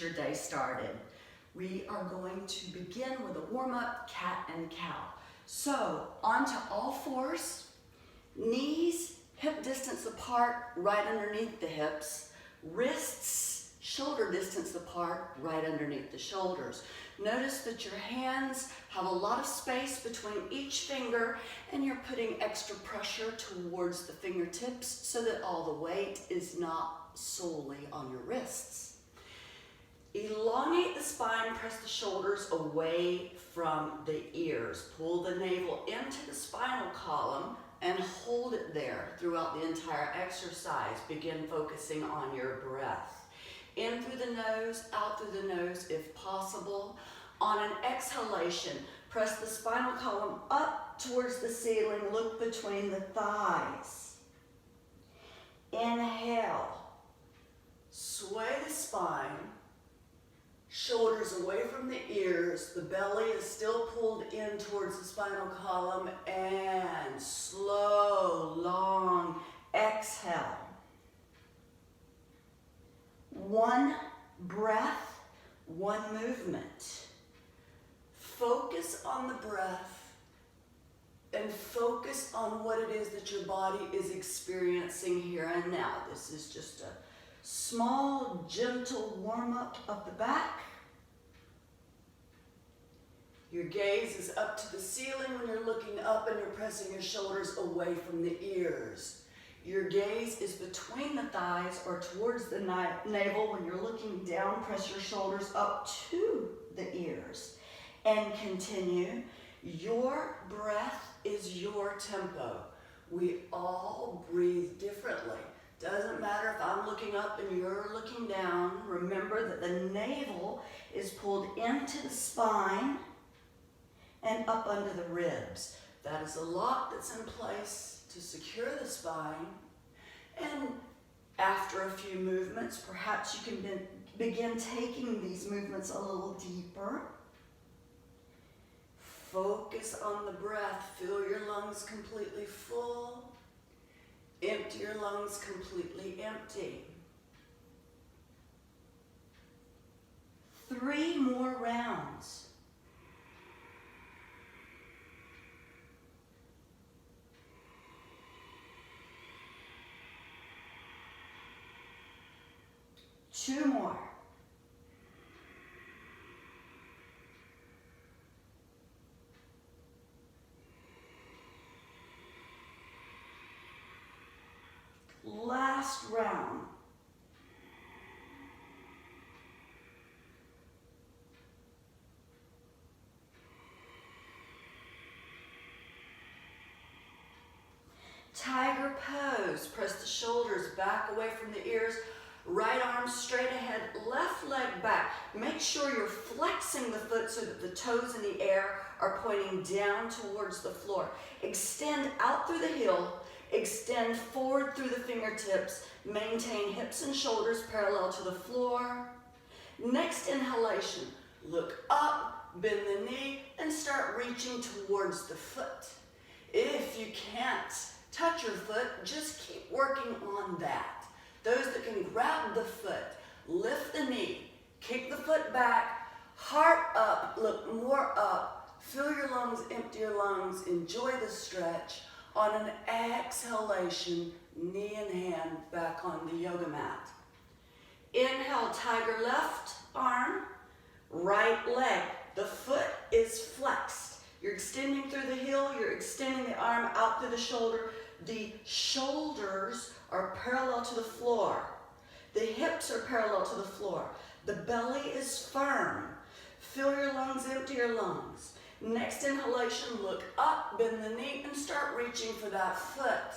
your day started. We are going to begin with a warm-up cat and cow. So, onto all fours, knees hip distance apart, right underneath the hips, wrists shoulder distance apart, right underneath the shoulders. Notice that your hands have a lot of space between each finger and you're putting extra pressure towards the fingertips so that all the weight is not solely on your wrists. Elongate the spine, press the shoulders away from the ears. Pull the navel into the spinal column and hold it there throughout the entire exercise. Begin focusing on your breath. In through the nose, out through the nose if possible. On an exhalation, press the spinal column up towards the ceiling. Look between the thighs. Inhale. Sway the spine. Shoulders away from the ears. The belly is still pulled in towards the spinal column. And slow, long exhale. One breath, one movement. Focus on the breath and focus on what it is that your body is experiencing here and now. This is just a small, gentle warm-up of the back. Your gaze is up to the ceiling when you're looking up and you're pressing your shoulders away from the ears. Your gaze is between the thighs or towards the navel. When you're looking down, press your shoulders up to the ears. And continue. Your breath is your tempo. We all breathe differently. Doesn't matter if I'm looking up and you're looking down. Remember that the navel is pulled into the spine and up under the ribs. That is a lock that's in place to secure the spine. And after a few movements, perhaps you can begin taking these movements a little deeper. Focus on the breath. Fill your lungs completely full. Empty your lungs completely empty. 3 more rounds. Two more. Last round. Tiger pose. Press the shoulders back away from the ears. Right arm straight ahead, left leg back. Make sure you're flexing the foot so that the toes in the air are pointing down towards the floor. Extend out through the heel, extend forward through the fingertips. Maintain hips and shoulders parallel to the floor. Next inhalation, look up, bend the knee, and start reaching towards the foot. If you can't touch your foot, just keep working on that. Those that can grab the foot, lift the knee, kick the foot back, heart up, look more up, fill your lungs, empty your lungs, enjoy the stretch. On an exhalation, knee and hand back on the yoga mat. Inhale, tiger left arm, right leg. The foot is flexed. You're extending through the heel, you're extending the arm out through the shoulder. The shoulders are parallel to the floor. The hips are parallel to the floor. The belly is firm. Fill your lungs, empty your lungs. Next inhalation, look up, bend the knee, and start reaching for that foot.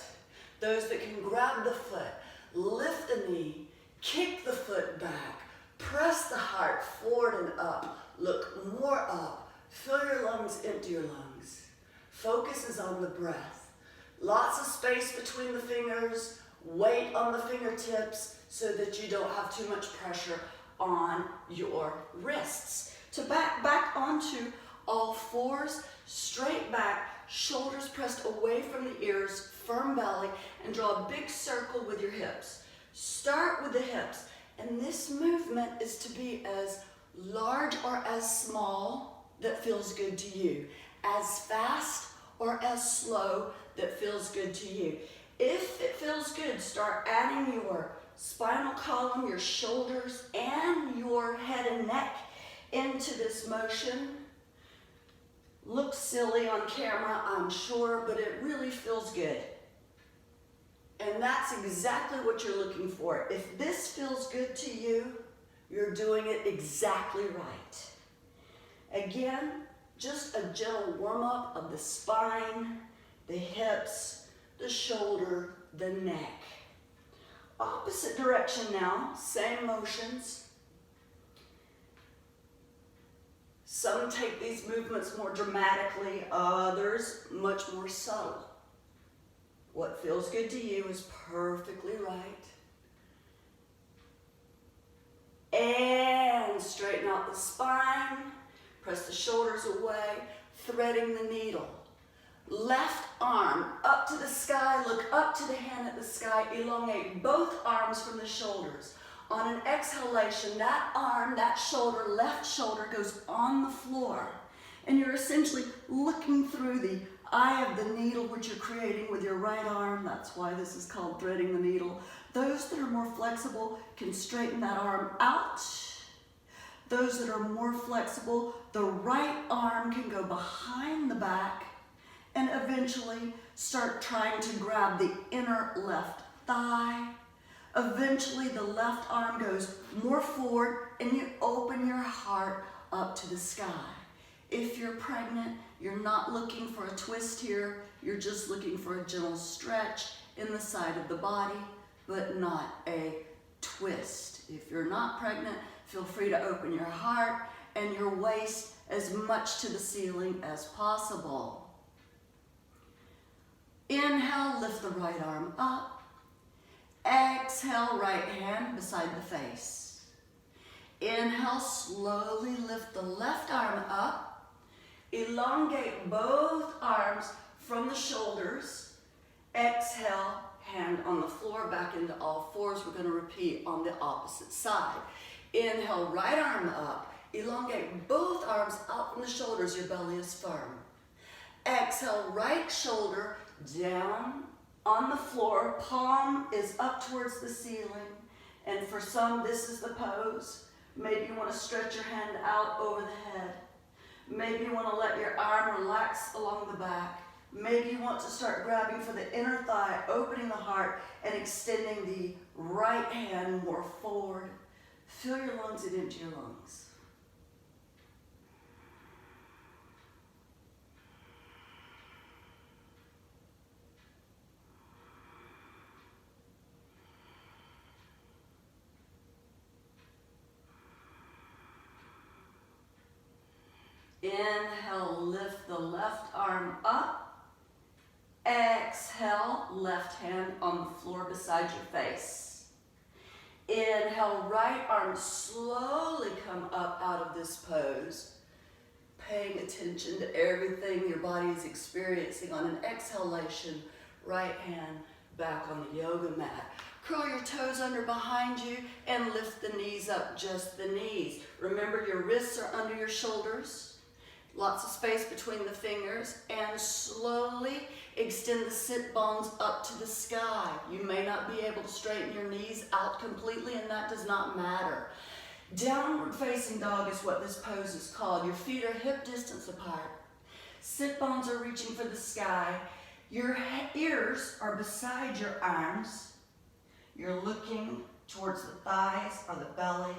Those that can grab the foot, lift the knee, kick the foot back, press the heart forward and up, look more up, fill your lungs, empty your lungs. Focus is on the breath. Lots of space between the fingers, weight on the fingertips so that you don't have too much pressure on your wrists. To back onto all fours, straight back, shoulders pressed away from the ears, firm belly, and draw a big circle with your hips. Start with the hips. And this movement is to be as large or as small that feels good to you, as fast or as slow that feels good to you. If it feels good, start adding your spinal column, your shoulders, and your head and neck into this motion. Looks silly on camera, I'm sure, but it really feels good. And that's exactly what you're looking for. If this feels good to you, you're doing it exactly right. Again, just a gentle warm-up of the spine, the hips, the shoulder, the neck. Opposite direction now, same motions. Some take these movements more dramatically, others much more subtle. What feels good to you is perfectly right. And straighten out the spine, press the shoulders away, threading the needle. Left arm up to the sky, look up to the hand at the sky, elongate both arms from the shoulders. On an exhalation, that arm, that shoulder, left shoulder goes on the floor. And you're essentially looking through the eye of the needle, which you're creating with your right arm. That's why this is called threading the needle. Those that are more flexible can straighten that arm out. Those that are more flexible, the right arm can go behind the back and eventually start trying to grab the inner left thigh. Eventually the left arm goes more forward and you open your heart up to the sky. If you're pregnant, you're not looking for a twist here, you're just looking for a gentle stretch in the side of the body, but not a twist. If you're not pregnant, feel free to open your heart and your waist as much to the ceiling as possible. Inhale, lift the right arm up. Exhale, right hand beside the face. Inhale, slowly lift the left arm up. Elongate both arms from the shoulders. Exhale, hand on the floor, back into all fours. We're going to repeat on the opposite side. Inhale, right arm up. Elongate both arms out from the shoulders. Your belly is firm. Exhale, right shoulder down on the floor. Palm is up towards the ceiling. And for some, this is the pose. Maybe you want to stretch your hand out over the head. Maybe you want to let your arm relax along the back. Maybe you want to start grabbing for the inner thigh, opening the heart, and extending the right hand more forward. Fill your lungs and empty your lungs. Inhale, lift the left arm up. Exhale, left hand on the floor beside your face. Inhale, right arm slowly come up out of this pose, paying attention to everything your body is experiencing. On an exhalation, right hand back on the yoga mat. Curl your toes under behind you and lift the knees up, just the knees. Remember, your wrists are under your shoulders. Lots of space between the fingers, and slowly extend the sit bones up to the sky. You may not be able to straighten your knees out completely, and that does not matter. Downward facing dog is what this pose is called. Your feet are hip distance apart. Sit bones are reaching for the sky. Your ears are beside your arms. You're looking towards the thighs or the belly.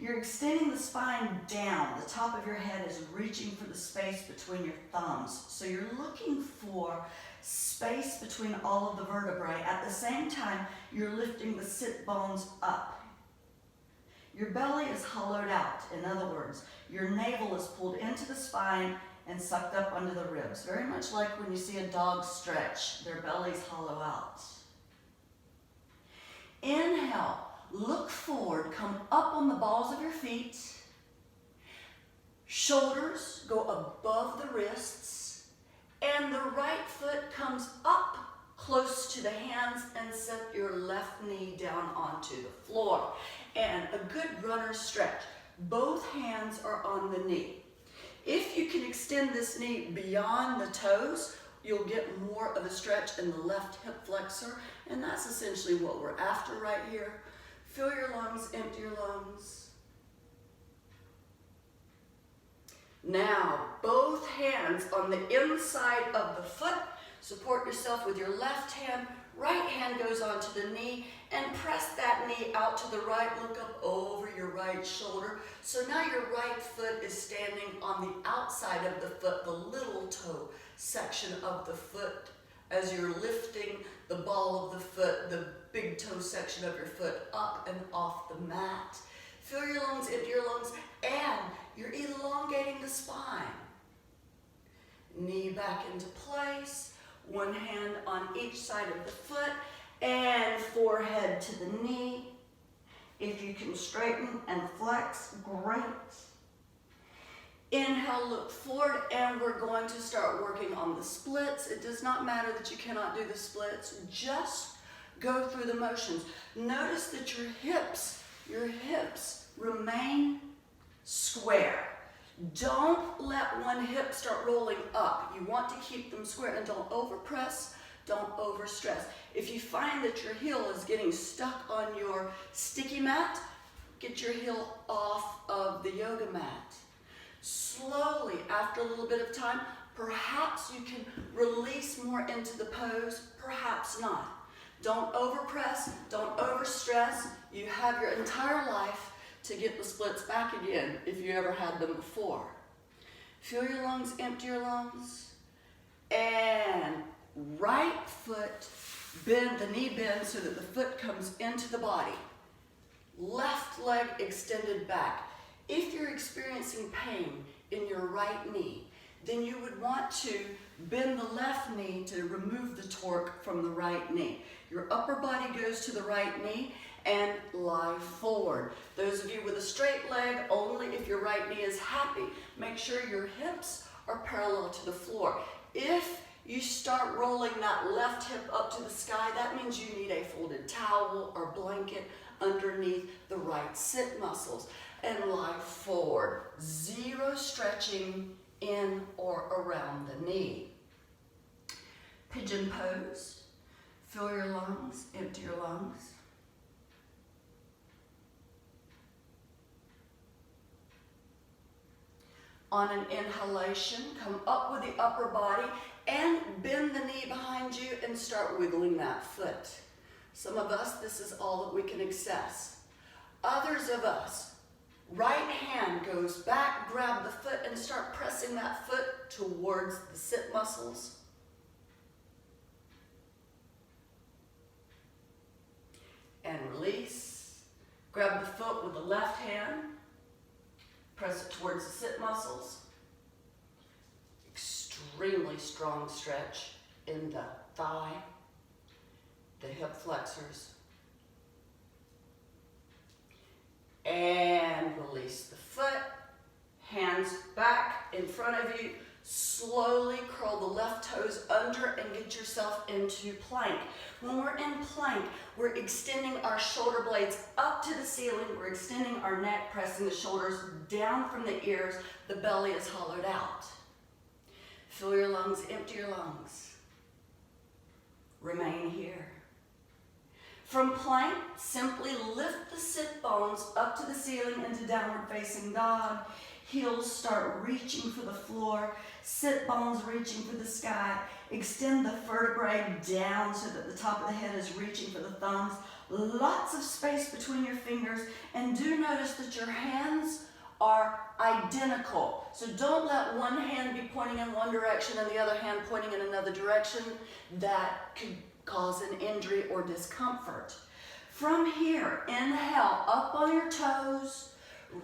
You're extending the spine down. The top of your head is reaching for the space between your thumbs. So you're looking for space between all of the vertebrae. At the same time, you're lifting the sit bones up. Your belly is hollowed out. In other words, your navel is pulled into the spine and sucked up under the ribs. Very much like when you see a dog stretch, their bellies hollow out. Inhale. Look forward, come up on the balls of your feet. Shoulders go above the wrists, and the right foot comes up close to the hands, and set your left knee down onto the floor. And a good runner stretch. Both hands are on the knee. If you can extend this knee beyond the toes, you'll get more of a stretch in the left hip flexor, and that's essentially what we're after right here. Fill your lungs, empty your lungs. Now, both hands on the inside of the foot. Support yourself with your left hand. Right hand goes onto the knee, and press that knee out to the right. Look up over your right shoulder. So now your right foot is standing on the outside of the foot, the little toe section of the foot. As you're lifting the ball of the foot, the big toe section of your foot up and off the mat. Fill your lungs, empty your lungs, and you're elongating the spine. Knee back into place. One hand on each side of the foot, and forehead to the knee. If you can straighten and flex, great. Inhale, look forward, and we're going to start working on the splits. It does not matter that you cannot do the splits. Just go through the motions. Notice that your hips remain square. Don't let one hip start rolling up. You want to keep them square, and don't overpress, don't overstress. If you find that your heel is getting stuck on your sticky mat, get your heel off of the yoga mat. Slowly, after a little bit of time, perhaps you can release more into the pose, perhaps not. Don't overpress, don't overstress. You have your entire life to get the splits back again if you ever had them before. Fill your lungs, empty your lungs. And right foot, bend, the knee bends so that the foot comes into the body. Left leg extended back. If you're experiencing pain in your right knee, then you would want to bend the left knee to remove the torque from the right knee. Your upper body goes to the right knee, and lie forward. Those of you with a straight leg, only if your right knee is happy. Make sure your hips are parallel to the floor. If you start rolling that left hip up to the sky, that means you need a folded towel or blanket underneath the right sit muscles. And lie forward. Zero stretching in or around the knee. Pigeon pose. Fill your lungs, empty your lungs. On an inhalation, come up with the upper body and bend the knee behind you and start wiggling that foot. Some of us, this is all that we can access. Others of us, right hand goes back, grab the foot, and start pressing that foot towards the sit muscles. And release. Grab the foot with the left hand. Press it towards the sit muscles. Extremely strong stretch in the thigh, the hip flexors. And release the foot. Hands back in front of you. Slowly curl the left toes under and get yourself into plank. When we're in plank, we're extending our shoulder blades up to the ceiling. We're extending our neck, pressing the shoulders down from the ears. The belly is hollowed out. Fill your lungs, empty your lungs. Remain here. From plank, simply lift the sit bones up to the ceiling into downward facing dog. Heels start reaching for the floor. Sit bones reaching for the sky. Extend the vertebrae down so that the top of the head is reaching for the thumbs. Lots of space between your fingers. And do notice that your hands are identical. So don't let one hand be pointing in one direction and the other hand pointing in another direction. That could cause an injury or discomfort. From here, inhale up on your toes,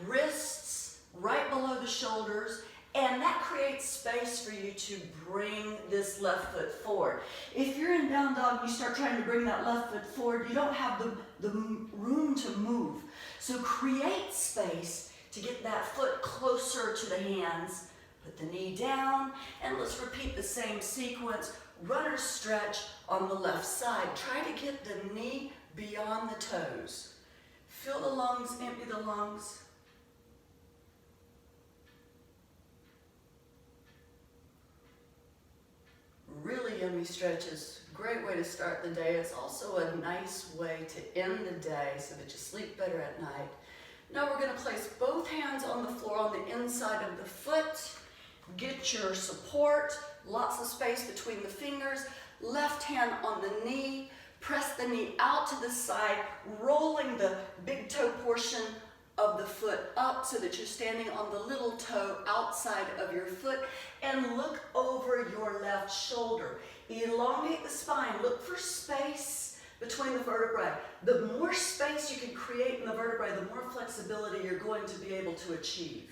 wrists right below the shoulders, and that creates space for you to bring this left foot forward. If you're in down dog, you start trying to bring that left foot forward, you don't have the room to move. So create space to get that foot closer to the hands. Put the knee down, and let's repeat the same sequence. Runner stretch on the left side. Try to get the knee beyond the toes. Fill the lungs, empty the lungs. Really yummy stretches. Great way to start the day. It's also a nice way to end the day so that you sleep better at night. Now we're going to place both hands on the floor on the inside of the foot. Get your support, lots of space between the fingers. Left hand on the knee. Press the knee out to the side, rolling the big toe portion of the foot up so that you're standing on the little toe outside of your foot, and look over your left shoulder. Elongate the spine. Look for space between the vertebrae. The more space you can create in the vertebrae, the more flexibility you're going to be able to achieve.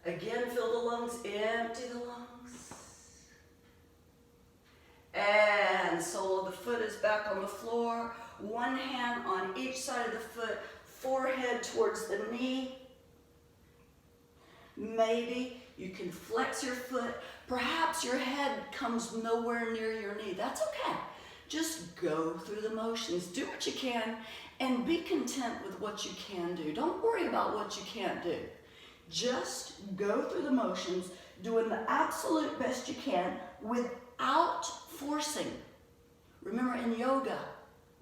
Again, fill the lungs, empty the lungs. And sole of the foot is back on the floor. One hand on each side of the foot, forehead towards the knee. Maybe you can flex your foot. Perhaps your head comes nowhere near your knee. That's okay. Just go through the motions. Do what you can and be content with what you can do. Don't worry about what you can't do. Just go through the motions, doing the absolute best you can without forcing. Remember, in yoga,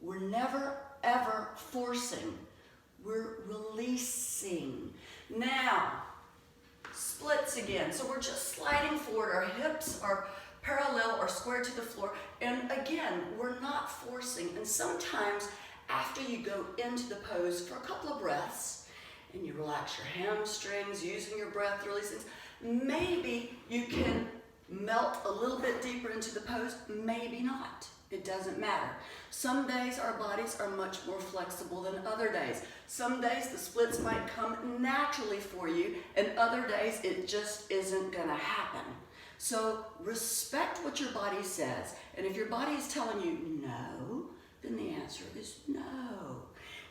we're never, ever forcing. We're releasing. Now, splits again. So we're just sliding forward. Our hips are parallel or square to the floor. And again, we're not forcing. And sometimes after you go into the pose for a couple of breaths and you relax your hamstrings, using your breath to release things, maybe you can melt a little bit deeper into the pose, maybe not. It doesn't matter. Some days our bodies are much more flexible than other days. Some days the splits might come naturally for you, and other days it just isn't gonna happen. So respect what your body says, and if your body is telling you no, then the answer is no.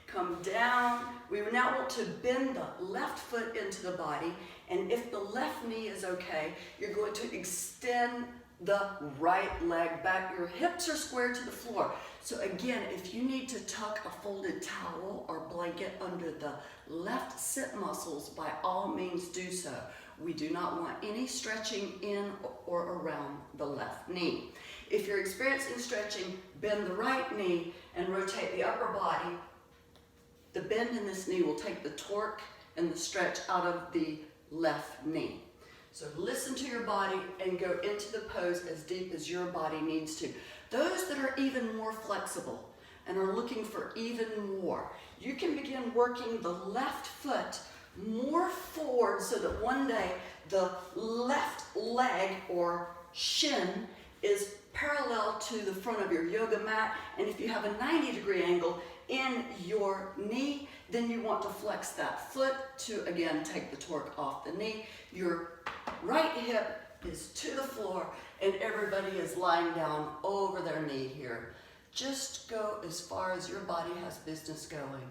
Come down. We now want to bend the left foot into the body, and if the left knee is okay, you're going to extend the right leg back. Your hips are square to the floor. So again, if you need to tuck a folded towel or blanket under the left sit muscles, by all means do so. We do not want any stretching in or around the left knee. If you're experiencing stretching, bend the right knee and rotate the upper body. The bend in this knee will take the torque and the stretch out of the left knee. So listen to your body and go into the pose as deep as your body needs to. Those that are even more flexible and are looking for even more, you can begin working the left foot more forward so that one day the left leg or shin is parallel to the front of your yoga mat. And if you have a 90-degree angle in your knee, then you want to flex that foot to, again, take the torque off the knee. Your right hip is to the floor and everybody is lying down over their knee here. Just go as far as your body has business going.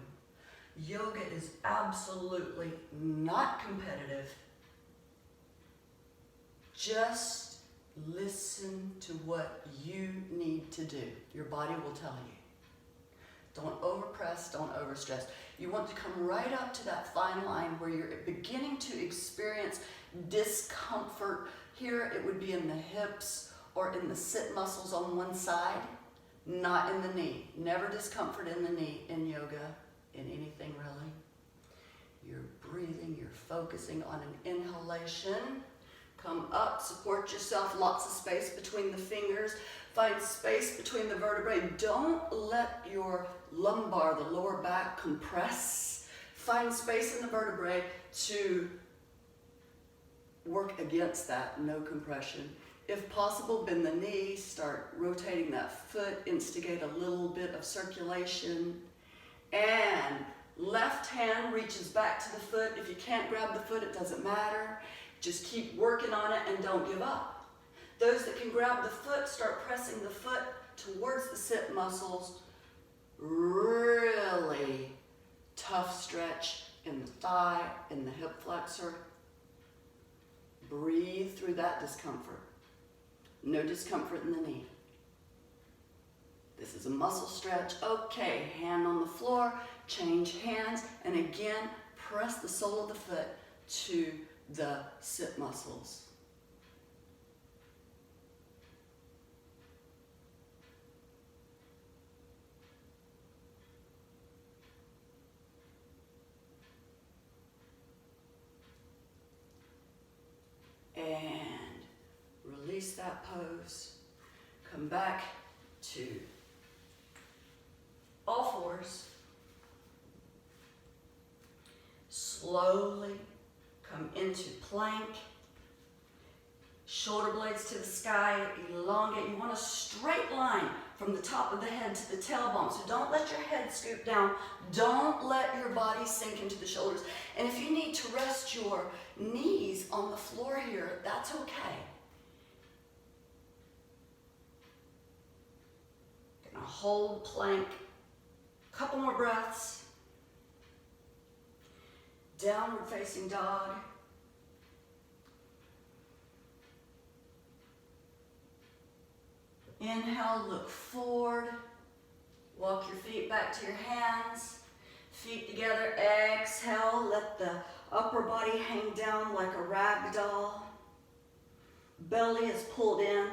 Yoga is absolutely not competitive. Just listen to what you need to do. Your body will tell you. Don't overpress, don't overstress. You want to come right up to that fine line where you're beginning to experience discomfort. Here it would be in the hips or in the sit muscles on one side, not in the knee. Never discomfort in the knee in yoga, in anything really. You're breathing, you're focusing on an inhalation. Come up, support yourself, lots of space between the fingers. Find space between the vertebrae. Don't let your lumbar, the lower back, compress. Find space in the vertebrae to work against that, no compression. If possible, bend the knee, start rotating that foot, instigate a little bit of circulation. And left hand reaches back to the foot. If you can't grab the foot, it doesn't matter. Just keep working on it and don't give up. Those that can grab the foot, start pressing the foot towards the sit muscles. Really tough stretch in the thigh, in the hip flexor. Breathe through that discomfort. No discomfort in the knee. This is a muscle stretch. Okay, hand on the floor, change hands, and again, press the sole of the foot to the sit muscles. And release that pose. Come back to all fours. Slowly come into plank. Shoulder blades to the sky, elongate. You want a straight line from the top of the head to the tailbone. So don't let your head scoop down. Don't let your body sink into the shoulders. And if you need to rest your knees on the floor here, that's okay. Gonna hold plank. Couple more breaths. Downward facing dog. Inhale, look forward. Walk your feet back to your hands. Feet together. Exhale, let the upper body hang down like a rag doll. Belly is pulled in.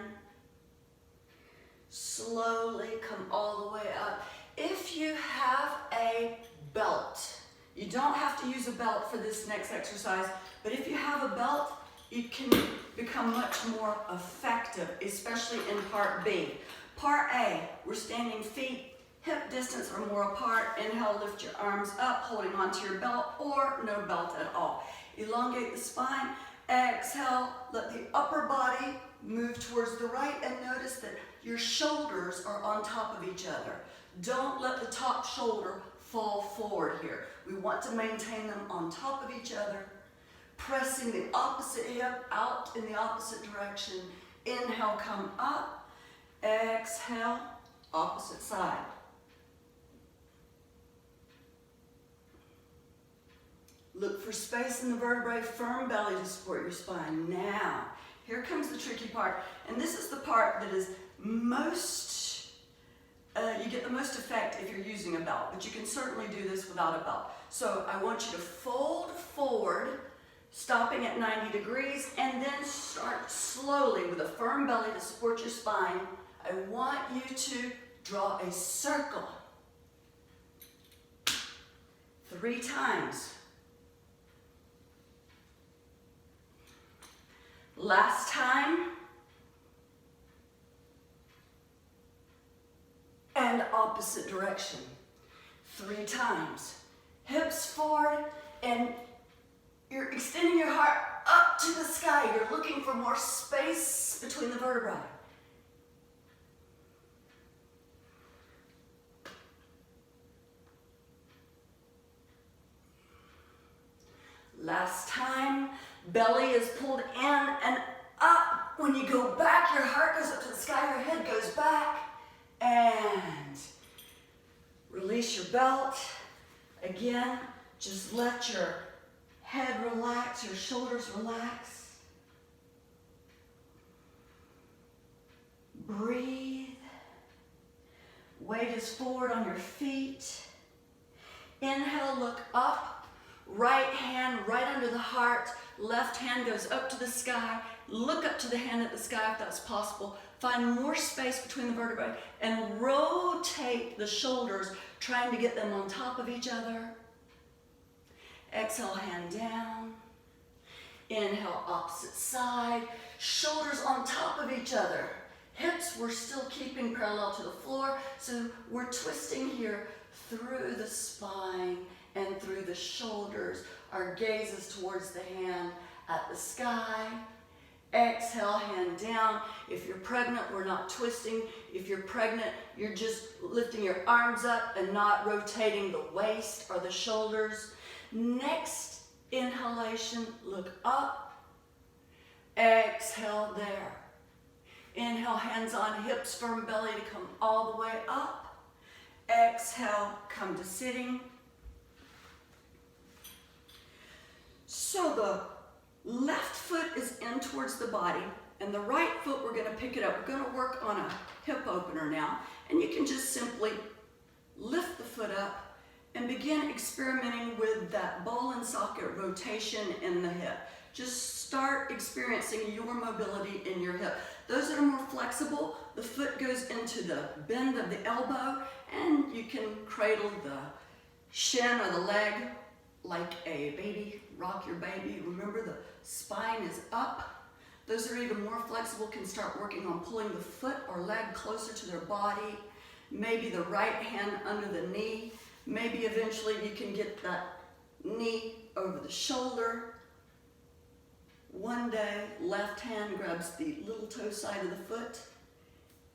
Slowly come all the way up. If you have a belt, you don't have to use a belt for this next exercise, but if you have a belt, you can become much more effective, especially in part B. Part A, we're standing feet hip distance or more apart. Inhale, lift your arms up, holding onto your belt or no belt at all. Elongate the spine. Exhale, let the upper body move towards the right and notice that your shoulders are on top of each other. Don't let the top shoulder fall forward here. We want to maintain them on top of each other. Pressing the opposite hip out in the opposite direction. Inhale, come up. Exhale, opposite side. Look for space in the vertebrae, firm belly to support your spine. Now, here comes the tricky part. And this is the part that is most, you get the most effect if you're using a belt. But you can certainly do this without a belt. So I want you to fold forward, stopping at 90 degrees, and then start slowly with a firm belly to support your spine. I want you to draw a circle 3 times. Last time. And opposite direction. 3 times. Hips forward, and you're extending your heart up to the sky. You're looking for more space between the vertebrae. Last time, belly is pulled in and up. When you go back, your heart goes up to the sky, your head goes back. And release your belt. Again, just let your head relax, your shoulders relax. Breathe. Weight is forward on your feet. Inhale, look up. Right hand right under the heart. Left hand goes up to the sky. Look up to the hand at the sky if that's possible. Find more space between the vertebrae and rotate the shoulders, trying to get them on top of each other. Exhale, hand down. Inhale, opposite side. Shoulders on top of each other. Hips we're still keeping parallel to the floor, so we're twisting here through the spine and through the shoulders. Our gaze is towards the hand at the sky. Exhale, hand down. If you're pregnant, we're not twisting. If you're pregnant, you're just lifting your arms up and not rotating the waist or the shoulders. Next inhalation, look up. Exhale there. Inhale, hands on hips, firm belly to come all the way up. Exhale, come to sitting. So the left foot is in towards the body. And the right foot, we're gonna pick it up. We're gonna work on a hip opener now. And you can just simply lift the foot up and begin experimenting with that ball and socket rotation in the hip. Just start experiencing your mobility in your hip. Those that are more flexible, the foot goes into the bend of the elbow, and you can cradle the shin or the leg like a baby, rock your baby. Remember, the spine is up. Those that are even more flexible can start working on pulling the foot or leg closer to their body. Maybe the right hand under the knee. Maybe eventually you can get that knee over the shoulder. One day, left hand grabs the little toe side of the foot,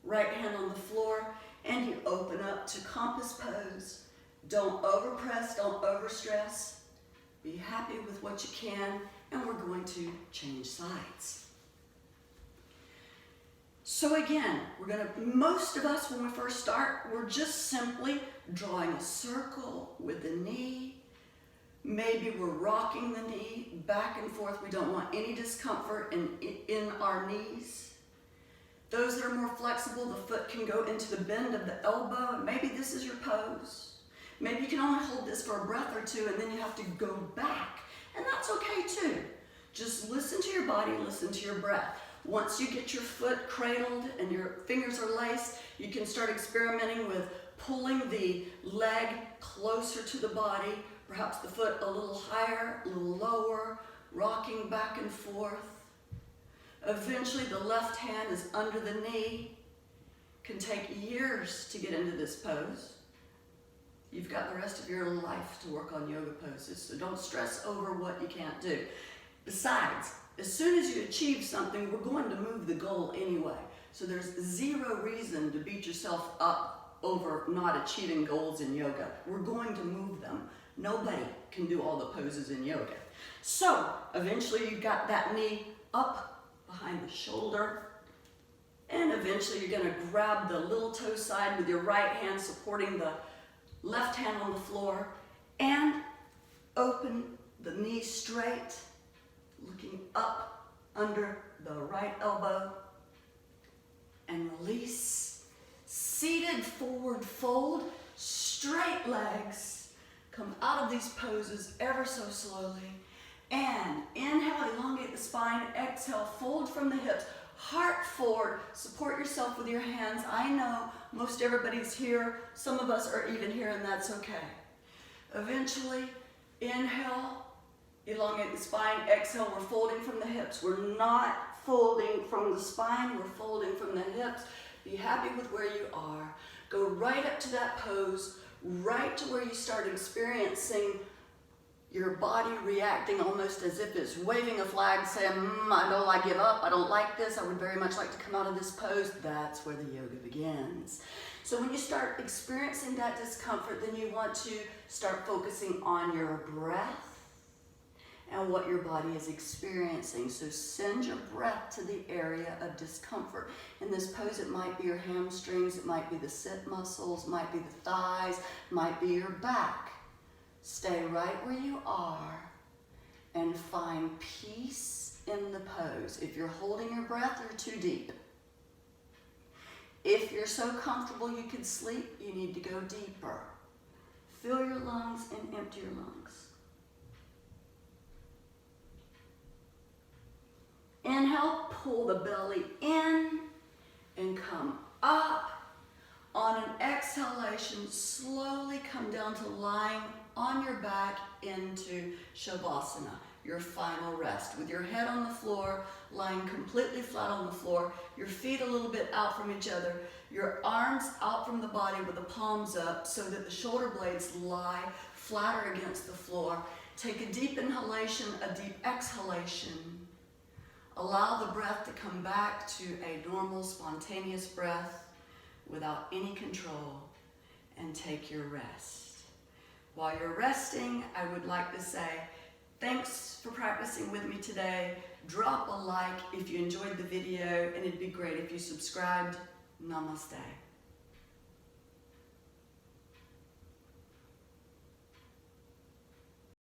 right hand on the floor, and you open up to compass pose. Don't overpress, don't overstress. Be happy with what you can, and we're going to change sides. So again, most of us when we first start, we're just simply drawing a circle with the knee. Maybe we're rocking the knee back and forth. We don't want any discomfort in our knees. Those that are more flexible, the foot can go into the bend of the elbow. Maybe this is your pose. Maybe you can only hold this for a breath or two and then you have to go back. And that's okay too. Just listen to your body, listen to your breath. Once you get your foot cradled and your fingers are laced, you can start experimenting with pulling the leg closer to the body, perhaps the foot a little higher, a little lower, rocking back and forth. Eventually the left hand is under the knee. Can take years to get into this pose. You've got the rest of your life to work on yoga poses, so don't stress over what you can't do. Besides, as soon as you achieve something, we're going to move the goal anyway. So there's zero reason to beat yourself up over not achieving goals in yoga. We're going to move them. Nobody can do all the poses in yoga. So eventually you've got that knee up behind the shoulder, and eventually you're going to grab the little toe side with your right hand supporting the left hand on the floor, and open the knee straight, looking up under the right elbow, and release. Seated forward fold, straight legs. Come out of these poses ever so slowly. And inhale, elongate the spine. Exhale, fold from the hips. Heart forward. Support yourself with your hands. I know most everybody's here. Some of us are even here, and that's okay. Eventually, inhale, elongate the spine. Exhale, we're folding from the hips. We're not folding from the spine. We're folding from the hips. Be happy with where you are. Go right up to that pose, right to where you start experiencing your body reacting almost as if it's waving a flag saying, I give up, I don't like this, I would very much like to come out of this pose. That's where the yoga begins. So when you start experiencing that discomfort, then you want to start focusing on your breath and what your body is experiencing. So send your breath to the area of discomfort. In this pose, it might be your hamstrings, it might be the sit muscles, might be the thighs, might be your back. Stay right where you are and find peace in the pose. If you're holding your breath, you're too deep. If you're so comfortable you could sleep, you need to go deeper. Fill your lungs and empty your lungs. Inhale, pull the belly in and come up. On an exhalation, slowly come down to lying on your back into Shavasana, your final rest. With your head on the floor, lying completely flat on the floor, your feet a little bit out from each other, your arms out from the body with the palms up so that the shoulder blades lie flatter against the floor. Take a deep inhalation, a deep exhalation. Allow the breath to come back to a normal, spontaneous breath without any control, and take your rest. While you're resting, I would like to say, thanks for practicing with me today. Drop a like if you enjoyed the video, and it'd be great if you subscribed. Namaste.